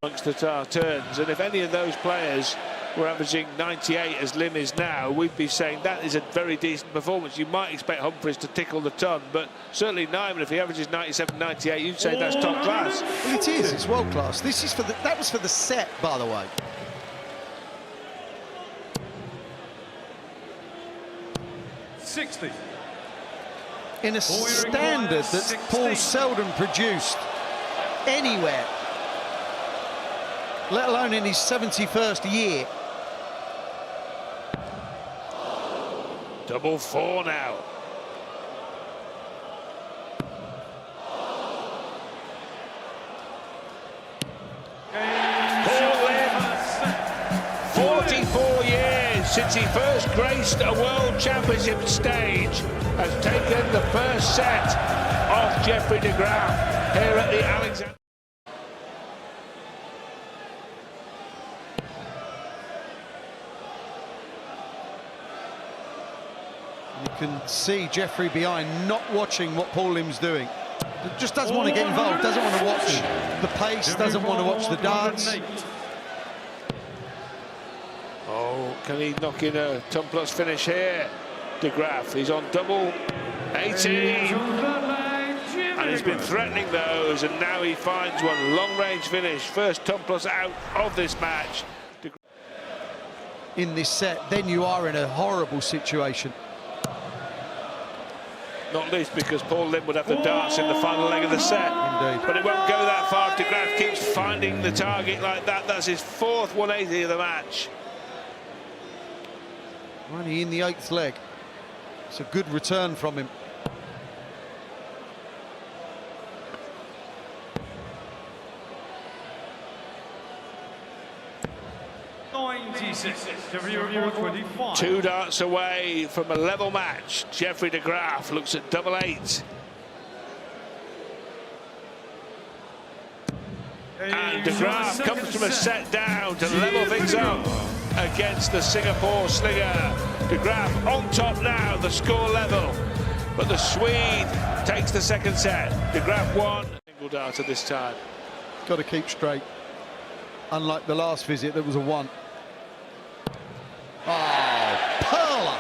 amongst the turns, and if any of those players were averaging 98 as Lim is now, we'd be saying that is a very decent performance. You might expect Humphries to tickle the ton, but certainly Nijman, if he averages 97, 98, you'd say that's top class. Well, it is. It's world class. This is for the. That was for the set, by the way. '60. In a standard that Paul seldom produced anywhere, let alone in his 71st year. Double four now. Paul Lim, 44 years since he first graced a World Championship stage, has taken the first set off Jeffrey de Graaf here at the Alexander. You can see Jeffrey behind, not watching what Paul Lim's doing. Just doesn't want to get involved, doesn't want to watch the pace, doesn't want to watch the darts. Oh, can he knock in a ton plus finish here? De Graaf, he's on double 18. And he's been threatening those, and now he finds one. Long-range finish, first ton plus out of this match. In this set, then you are in a horrible situation. Not least because Paul Lim would have the darts in the final leg of the set. Indeed. But it won't go that far if de Graaf keeps finding the target like that. That's his fourth 180 of the match. Only in the 8th leg. It's a good return from him. Two darts away from a level match. Jeffrey de Graaf looks at double 8. And de Graaf comes from a set down to level things up against the Singapore slinger. De Graaf on top now, the score level. But the Swede takes the second set. De Graaf won. Single dart at this time. Got to keep straight. Unlike the last visit, there was a 1. Oh, Perla!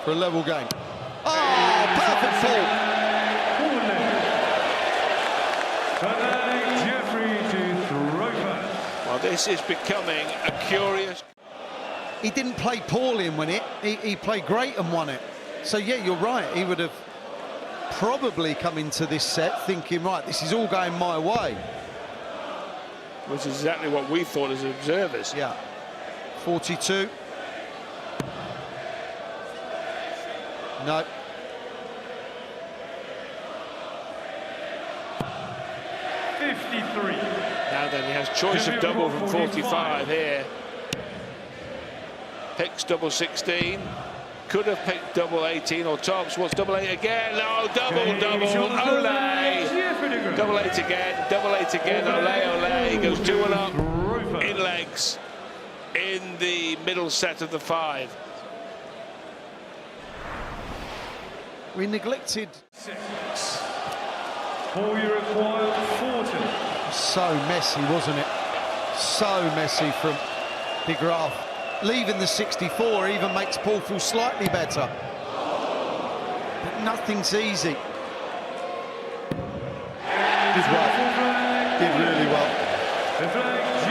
For a level game. Oh, perfect fall! Well, this is becoming a curious... He didn't play poorly and win it. He played great and won it. So, yeah, you're right. He would have probably come into this set thinking, right, this is all going my way. Which is exactly what we thought as observers. Yeah. 42. No. Now then, he has choice of double from 45 here. Picks double 16. Could have picked double 18 or tops. What's double 8 again? No, double, ole. Double 8 again, double 8 again, ole. He goes 2-1 up in legs in the middle set of the 5. We neglected. 6. All you required 40. So messy, wasn't it? So messy from de Graaf. Leaving the 64 even makes Paul feel slightly better. But nothing's easy. Did well. Did really well.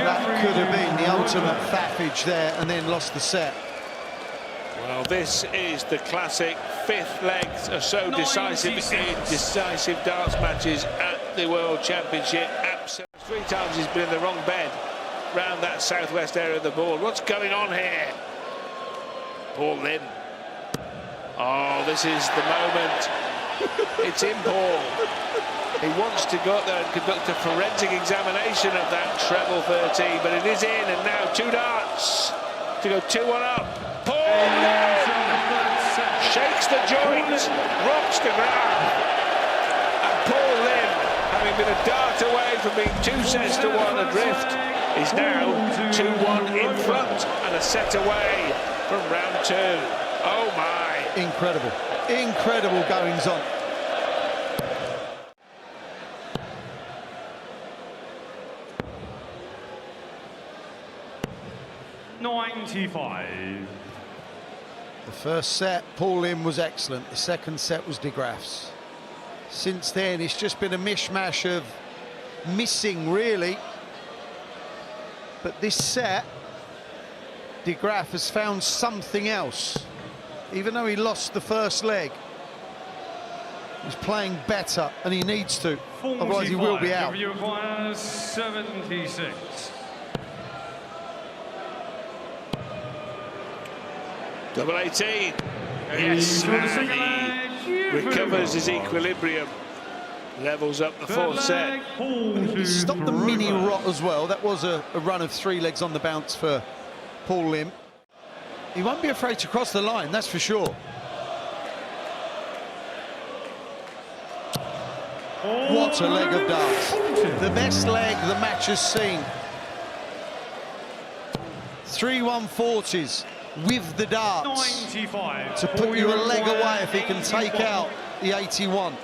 That could have been the ultimate faffage there, and then lost the set. Well, this is the classic 5th legs are so decisive in decisive darts matches at the World Championship. Absolutely. 3 times he's been in the wrong bed round that southwest area of the board. What's going on here? Paul Lim. Oh, this is the moment. It's in Paul. He wants to go up there and conduct a forensic examination of that treble 13, but it is in, and now 2 darts to go 2-1 up. Paul Lim shakes the joint, rocks de Graaf, and Paul Lim, having been a dart away from being 2 sets to 1 adrift, is now 2-1 in front and a set away from round 2. Oh my! Incredible, incredible goings on. 95. The first set, Paul Lim was excellent. The second set was de Graaf's. Since then, it's just been a mishmash of missing, really. But this set, de Graaf has found something else. Even though he lost the first leg, he's playing better, and he needs to. Otherwise, he will be out. Requires 76. Double 18. Yes, and he recovers his equilibrium. Levels up the fourth set. He stopped the mini rot as well. That was a run of 3 legs on the bounce for Paul Lim. He won't be afraid to cross the line, that's for sure. What a leg of darts. The best leg the match has seen. 3 140s with the darts 95. to put you a leg away if he can take out the 81.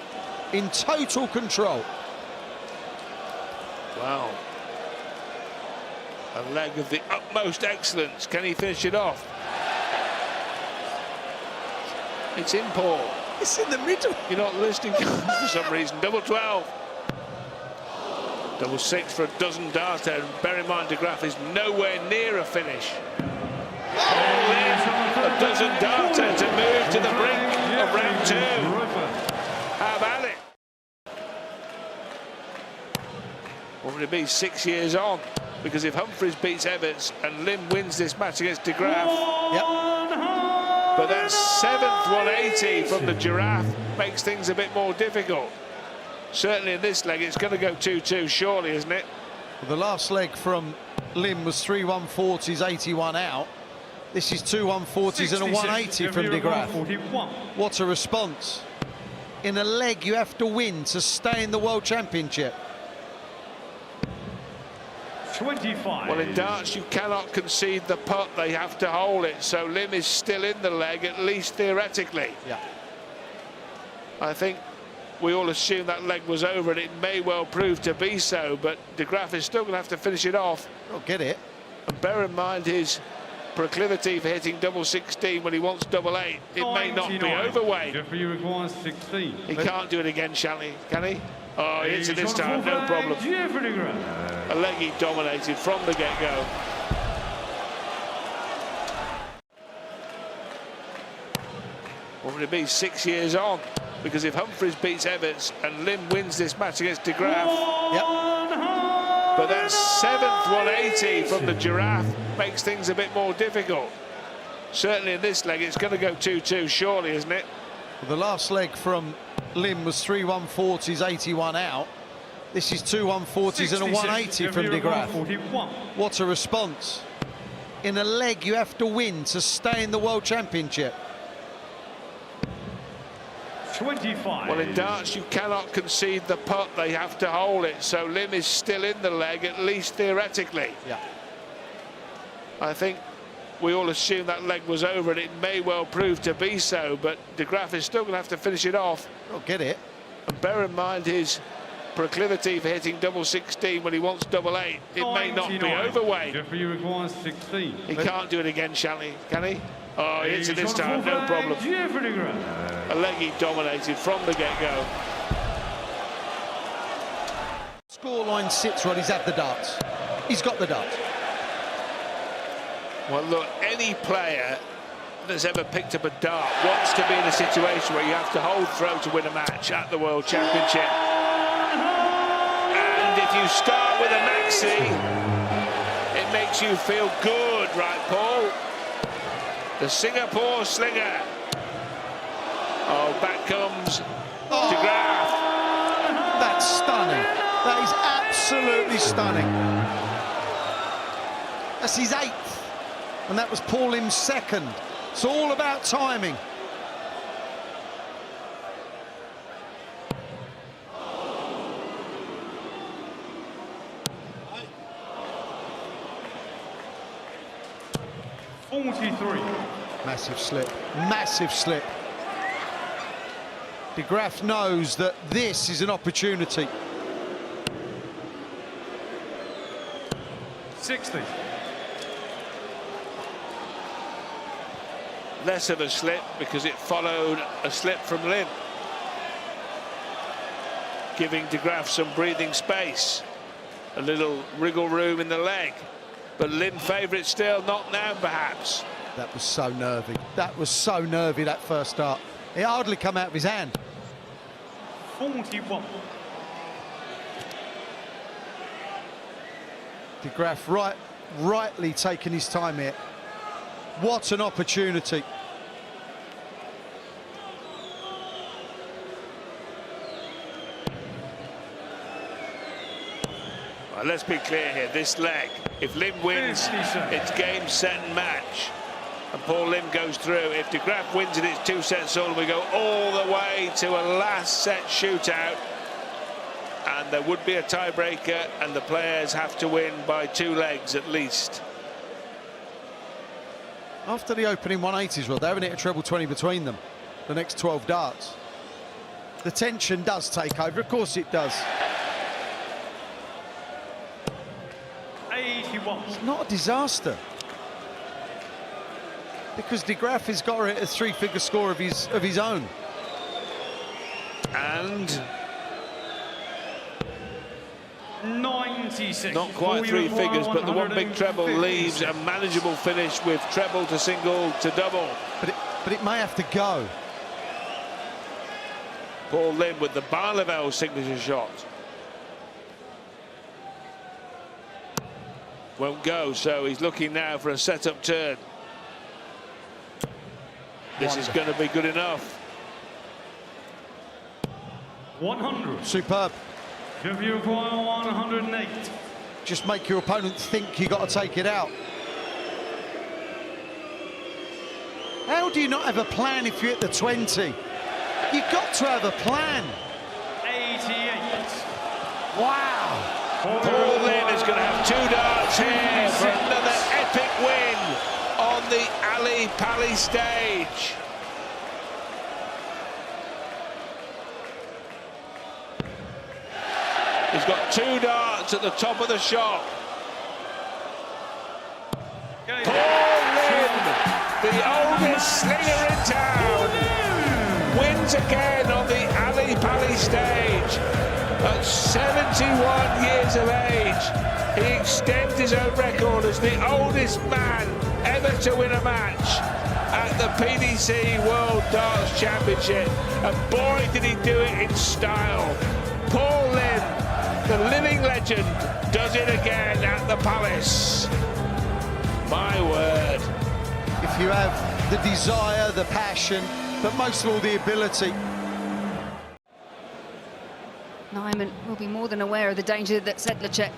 In total control. Wow. A leg of the utmost excellence. Can he finish it off? It's in, Paul. It's in the middle. You're not listening for some reason. Double 12. Double 6 for a dozen darts there. And bear in mind, de Graaf is nowhere near a finish. A dozen darts to move to the brink of round 2. How about it? What would it be 6 years on? Because if Humphries beats Evetts and Lim wins this match against de Graaf, but that 7th 180 from the Giraffe makes things a bit more difficult. Certainly in this leg, it's going to go 2-2, surely, isn't it? Well, the last leg from Lim was 3 140s, 81 out. This is 2 140s and a 180 from de Graaf. What a response. In a leg you have to win to stay in the World Championship. 25. Well, in darts, you cannot concede the putt. They have to hold it. So Lim is still in the leg, at least theoretically. Yeah. I think we all assume that leg was over, and it may well prove to be so. But de Graaf is still going to have to finish it off. I'll get it. And bear in mind his proclivity for hitting double 16 when he wants double 8. It may not be overweight. Jeffrey requires 16. He can't do it again, shall he? Can he? Oh, he hits it this time, no problem. A leg he dominated from the get-go. What would it be 6 years on? Because if Humphries beats Evetts and Lim wins this match against de Graaf, but that 7th 180 from the Giraffe makes things a bit more difficult. Certainly in this leg, it's going to go 2-2, surely, isn't it? Well, the last leg from Lim was 3 140s, 81 out. This is 2 140s and a 180 from de Graaf. What a response. In a leg you have to win to stay in the World Championship. 25. Well, in darts, you cannot concede the putt. They have to hold it. So Lim is still in the leg, at least theoretically. Yeah. I think we all assume that leg was over, and it may well prove to be so. But de Graaf is still going to have to finish it off. I'll get it. And bear in mind his proclivity for hitting double 16 when he wants double 8. It may not be overweight. Jeffrey requires 16. He can't do it again, shall he? Can he? Oh, he hits it this time, no problem. A leg he dominated from the get-go. Scoreline sits right, he's had the darts. He's got the darts. Well, look, any player that's ever picked up a dart wants to be in a situation where you have to hold throw to win a match at the World Championship. And if you start with a maxi, it makes you feel good, right, Paul? The Singapore slinger. Oh, back comes de Graaf. That's stunning. That is absolutely stunning. That's his 8th. And that was Paul Lim's 2nd. It's all about timing. Massive slip, massive slip. De Graaf knows that this is an opportunity. 60. less of a slip because it followed a slip from Lim, giving De Graaf some breathing space, a little wriggle room in the leg. But Lim favourite still, not now perhaps. That was so nervy. That was so nervy, that first start. It hardly come out of his hand. 41. De Graaf rightly taking his time here. What an opportunity. Well, let's be clear here, this leg, if Lim wins, it's game, set and match. And Paul Lim goes through. If De Graaf wins it, it's 2 sets all, and we go all the way to a last set shootout. And there would be a tiebreaker, and the players have to win by 2 legs at least. After the opening 180s, well, they haven't hit a treble 20 between them, the next 12 darts. The tension does take over, of course it does. 81. It's not a disaster. Because De Graaf has got a 3-figure score of his own. And 96. not quite 3 figures, but the one big treble leaves a manageable finish with treble to single to double. But it may have to go. Paul Lim with the bar level signature shot. Won't go, so he's looking now for a set-up turn. This is going to be good enough. 100. Superb. Give you 108. Just make your opponent think you got to take it out. How do you not have a plan if you hit the 20? You've got to have a plan. 88. Wow. Paul Lim is going to have 2 darts here for another epic win on the Ali Pali stage. He's got 2 darts at the top of the shop. Paul Lim, the oldest slinger in town, wins again on the Ali Pali stage. At 71 years of age, he extends his own record as the oldest man ever to win a match at the PDC World Darts Championship. And boy, did he do it in style. Paul Lim, the living legend, does it again at the Palace. My word. If you have the desire, the passion, but most of all the ability. Nijman will be more than aware of the danger that Sedlacek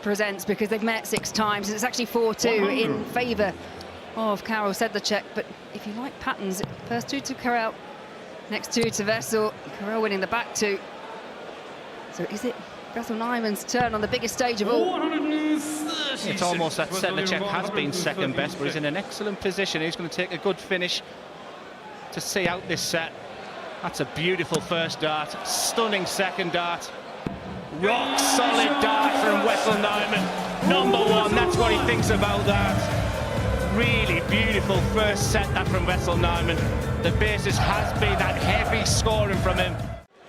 presents, because they've met 6 times. It's actually 4-2 in favour of Karel Sedlacek. But if you like patterns, first 2 to Karel, next 2 to Vessel. Karel winning the back 2. So is it Vessel Nijman's turn on the biggest stage of all? It's almost that Sedlacek has been second best, but he's in an excellent position. He's going to take a good finish to see out this set. That's a beautiful first dart, stunning second dart. Rock solid dart from Vessel Nijman. Number 1, that's what he thinks about that. Really beautiful first set that from Vessel Nijman. The basis has been that heavy scoring from him.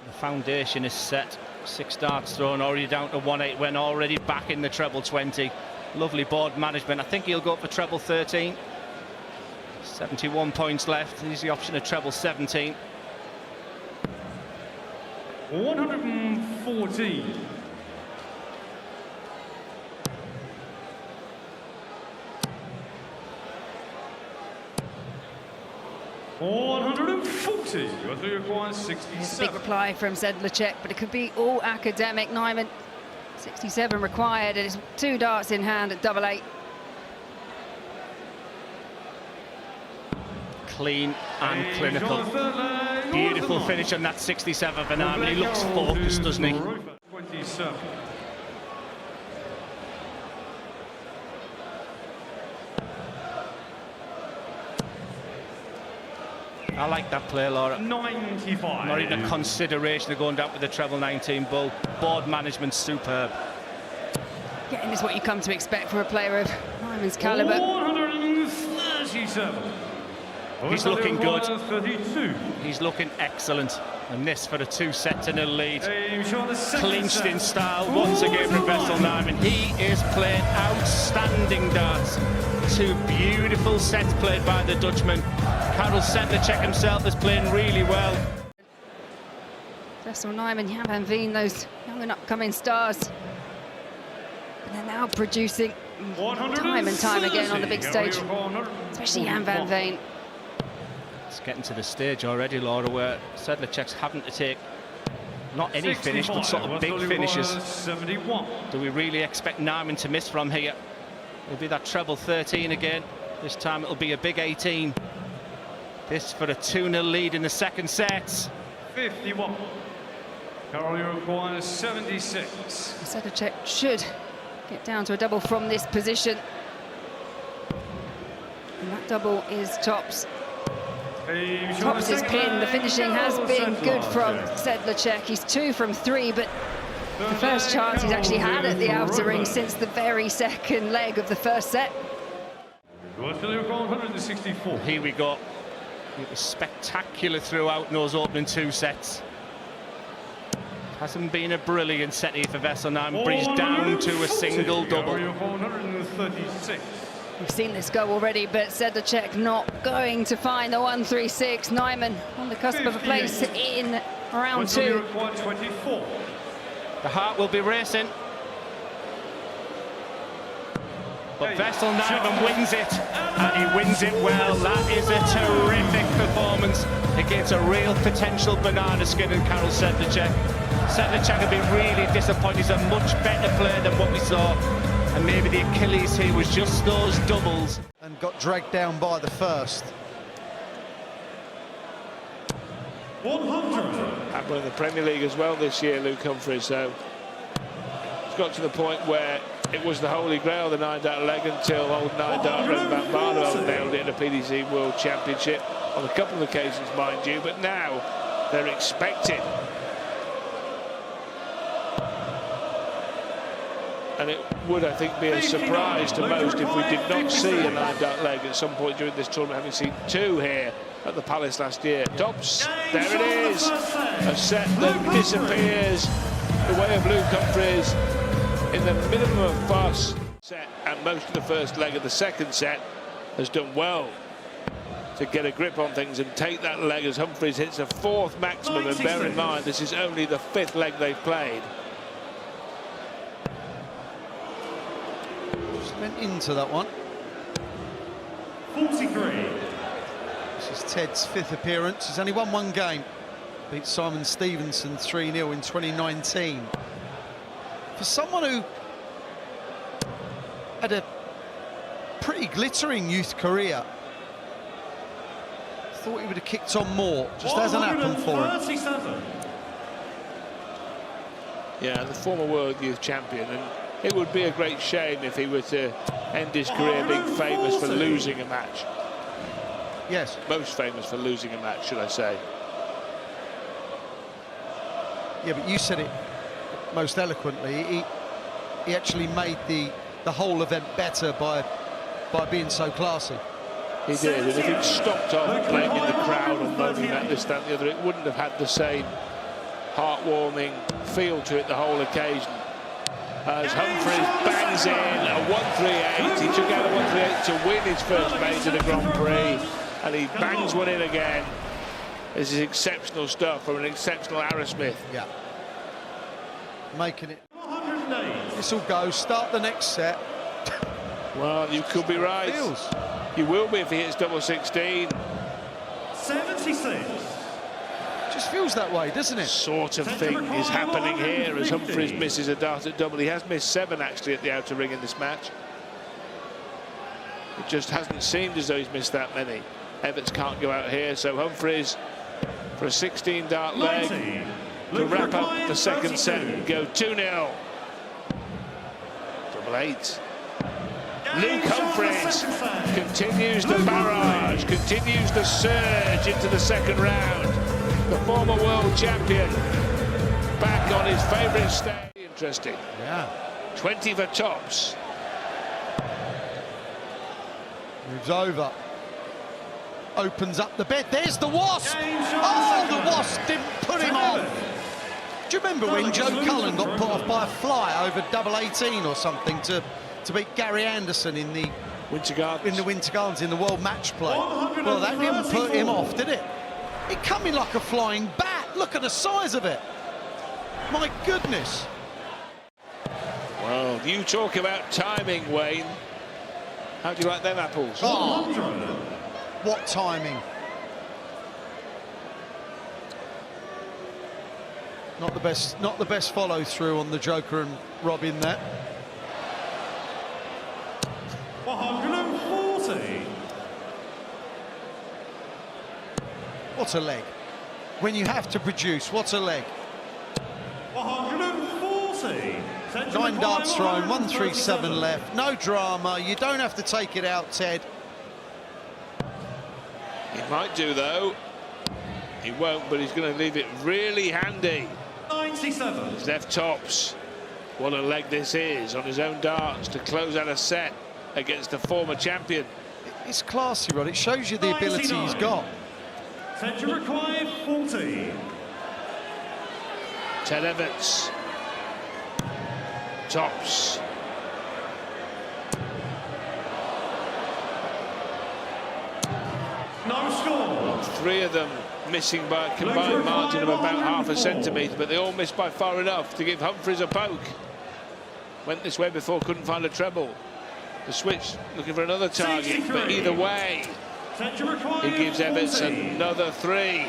The foundation is set. 6 darts thrown, already down to 1-8 when already back in the treble 20. Lovely board management. I think he'll go for treble 13. 71 points left. Here's the option of treble 17. 114. What do you require? 67. Big reply from Sedlacek, but it could be all academic. Nijman, 67 required. It is 2 darts in hand at double 8. Clean and clinical. Beautiful finish on that 67 for Nijman. He looks focused, doesn't he? 27. I like that play, Laura. 95. Not even a consideration of going down with the treble 19 bull. Board management superb. Yeah, and it's what you come to expect from a player of Nijman's calibre. 137. He's looking good. 32. He's looking excellent. And this for a 2-0 lead. Clinched in style once again from Nijman. He is playing outstanding darts. 2 beautiful sets played by the Dutchman. Karel Sedlacek himself is playing really well. Nijman, Jan van Veen, those young and upcoming stars. And they're now producing time and time again on the big stage, especially Jan van Veen. It's getting to the stage already, Laura, where Sedlacek's having to take not any finish, but sort of big finishes. 71. Do we really expect Nijman to miss from here? It'll be that treble 13 again. This time it'll be a big 18. This for a 2-0 lead in the second set. 51. Karel, you require 76. Sedlacek should get down to a double from this position. And that double is tops. Tops his pin. The finishing has been good from Sedlacek. He's 2 from 3, but the first chance he's actually had at the outer ring since the very second leg of the first set. 164. Here we go. It was spectacular throughout in those opening 2 sets. Hasn't been a brilliant set here for Nijman, but he's down to a single double. 136. We've seen this go already, but Sedlacek not going to find the 136. Nijman on the cusp of a place in round 2. 24. The heart will be racing. But Nijman wins it, and he wins it well. That is a terrific performance against a real potential banana skin in Karel Sedlacek. Sedlacek will be really disappointed. He's a much better player than what we saw. And maybe the Achilles here was just those doubles. And got dragged down by the first. 100. Happened in the Premier League as well this year, Luke Humphries. So it's got to the point where it was the holy grail, the 9-dart leg, until old 9-dart Ren van Barneveld nailed it in a PDC World Championship on a couple of occasions, mind you. But now they're expected. And it would, I think, be a surprise to most if we did not see a 9-dart leg at some point during this tournament, having seen 2 here at the Palace last year. Tops, there it is. A set that disappears the way of Luke Humphries in the minimum of fuss. Set, and most of the first leg of the second set has done well to get a grip on things and take that leg as Humphries hits a 4th maximum. And bear in mind, this is only the 5th leg they've played. Went into that one. 43. This is Ted's 5th appearance. He's only won 1 game. Beat Simon Stevenson 3-0 in 2019. For someone who had a pretty glittering youth career, thought he would have kicked on more. Just hasn't happened for him. Yeah, the former world youth champion, and it would be a great shame if he were to end his career being famous for losing a match. Yes. Most famous for losing a match, should I say. Yeah, but you said it most eloquently. He actually made the whole event better by being so classy. He did, and if he'd stopped off playing in the crowd and moaning at this, that, and the other, it wouldn't have had the same heartwarming feel to it the whole occasion. As Humphries bangs in a 138, he took out a 138 to win his first major, the Grand Prix, and he bangs one in again. This is exceptional stuff from an exceptional Aerosmith. Yeah. Making it. This will go. Start the next set. Well, you could be right. Feels. You will be if he hits double 16. 76. Just feels that way, doesn't it? Sort of thing is happening here as Humphries misses a dart at double. He has missed 7 actually at the outer ring in this match. It just hasn't seemed as though he's missed that many. Evetts can't go out here, so Humphries for a 16-dart leg to wrap up the second set and go 2-0. Double 8. Luke Humphries continues the barrage, continues the surge into the second round. The former world champion back on his favourite stage. Interesting. Yeah. 20 for tops. Moves over. opens up the bed. There's the Wasp! Oh, the Wasp didn't put him off. Do you remember when Joe Cullen got put off by a fly over double 18 or something to beat Gary Anderson in the Winter Gardens in the World Match Play? Well, that didn't put him off, did it? It come in like a flying bat. Look at the size of it. My goodness. Well, you talk about timing, Wayne. How do you like them apples? Oh, what timing. Not the best follow through on the Joker and Robin there. 140. What a leg. When you have to produce, what a leg. 140. 9 darts thrown, 137 left. No drama. You don't have to take it out, Ted. He might do, though. He won't, but he's going to leave it really handy. 97. His left tops. What a leg this is on his own darts to close out a set against the former champion. It's classy, Rod. It shows you the ability he's got. Century required 40. Ted Evetts. Tops. No score. 3 of them missing by a combined margin of about half a centimetre, but they all missed by far enough to give Humphries a poke. Went this way before, couldn't find a treble. The switch looking for another target, but either way, he gives Evetts another 3.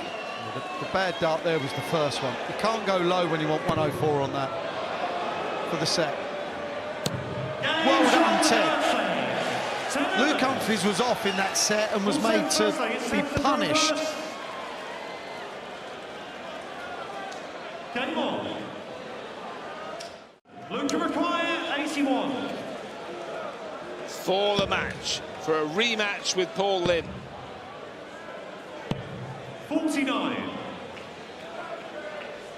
The bad dart there was the first one. You can't go low when you want 104 on that for the set. Well done, Ted. Luke Humphries was off in that set and was made to be punished. Game on. Luke required 81. For the match, for a rematch with Paul Lim. 49.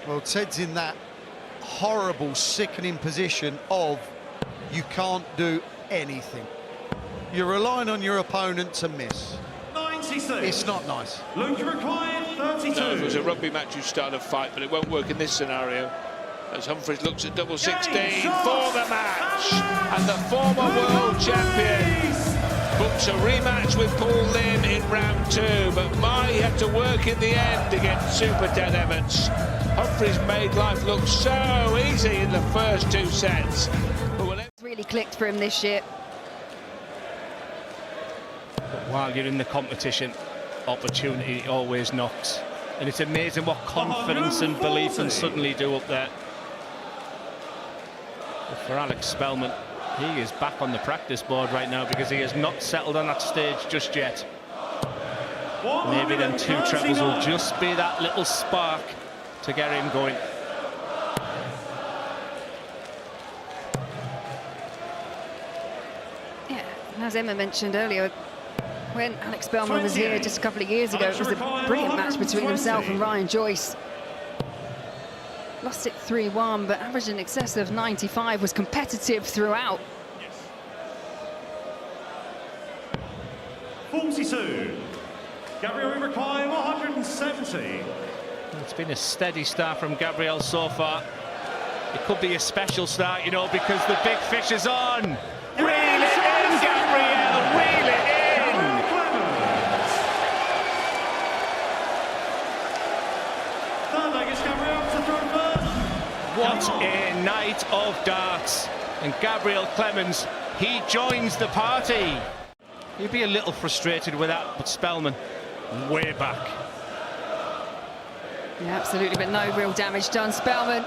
Well, Ted's in that horrible, sickening position of you can't do anything. You're relying on your opponent to miss. 96. It's not nice. Luke required 32. No, if it was a rugby match, you'd start a fight, but it won't work in this scenario. As Humphries looks at double 16 for the match. And the former world champion books a rematch with Paul Lim in round 2. But he had to work in the end against Super Ted Evetts. Humphries made life look so easy in the first 2 sets. But It's really clicked for him this year. But while you're in the competition, opportunity always knocks. And it's amazing what confidence and belief can suddenly do up there. But for Alex Spellman, he is back on the practice board right now because he has not settled on that stage just yet. Maybe them 2 trebles will just be that little spark to get him going. Yeah, and as Emma mentioned earlier, when Alex Spellman was here just a couple of years ago, it was a brilliant match between himself and Ryan Joyce. Lost it 3-1, but averaged in excess of 95, was competitive throughout. 42. Gabriel required 170. It's been a steady start from Gabriel so far. It could be a special start, you know, because the big fish is on. Reel it in, Gabriel, reel it in. Clemens. Third leg is Gabriel to throw first. What a night of darts. And Gabriel Clemens, he joins the party. He'd be a little frustrated with that, but Spellman, way back. Yeah, absolutely, but no real damage done. Spellman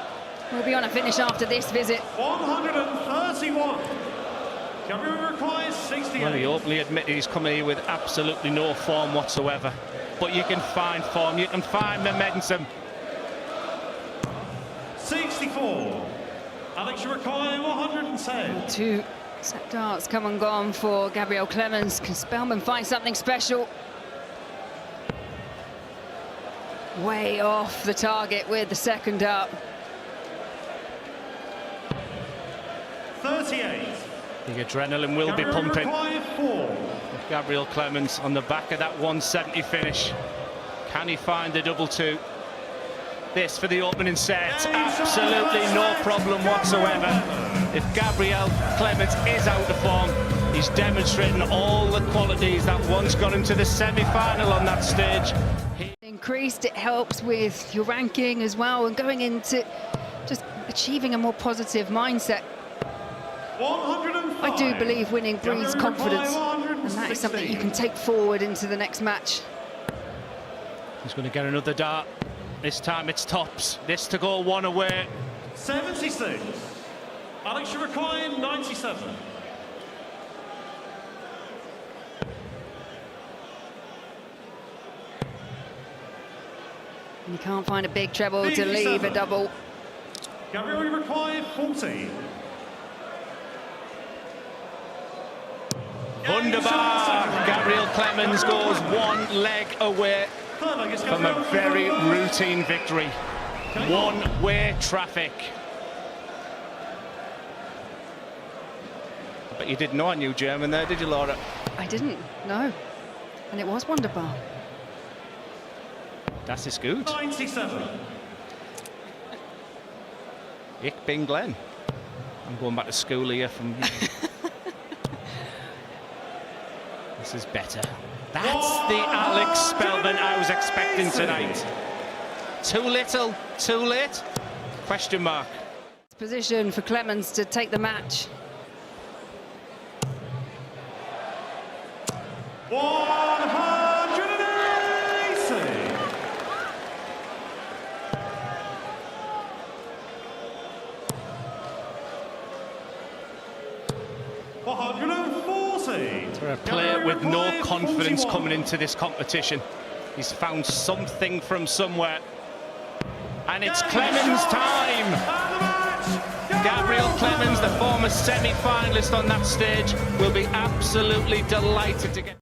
will be on a finish after this visit. 131. Gabriel requires 68. Well, he openly admitted he's coming here with absolutely no form whatsoever. But you can find form, you can find momentum. 64. Alex required 110. 2 set darts come and gone for Gabriel Clemens. Can Spellman find something special? Way off the target with the second dart. 38. The adrenaline will be Gabriel pumping. required 4. Gabriel Clemens on the back of that 170 finish. Can he find the double two? This for the opening set, absolutely no problem whatsoever. If Gabriel Clemens is out of form, he's demonstrating all the qualities that once got him to the semi-final on that stage. Increased, it helps with your ranking as well, and going into just achieving a more positive mindset. 105. I do believe winning breeds confidence, and that is something you can take forward into the next match. He's going to get another dart. This time it's tops. This to go one away. 76. Alex, you require 97. And you can't find a big treble to leave a double. Gabriel, you require 40. Wunderbar! Gabriel Clemens goes one leg away from a very routine victory. One-way traffic. I bet you didn't know I knew German there, did you, Laura? I didn't, no. And it was wunderbar. Das ist gut. 97. Ich bin Glenn. I'm going back to school here from... This is better. That's the Alex Spellman I was expecting tonight. Too little, too late? Question mark. Position for Clemens to take the match. 180. 140. For a player with no confidence coming into this competition, he's found something from somewhere. And it's Clemens' time. Gabriel Clemens, the former semi-finalist on that stage, will be absolutely delighted to get...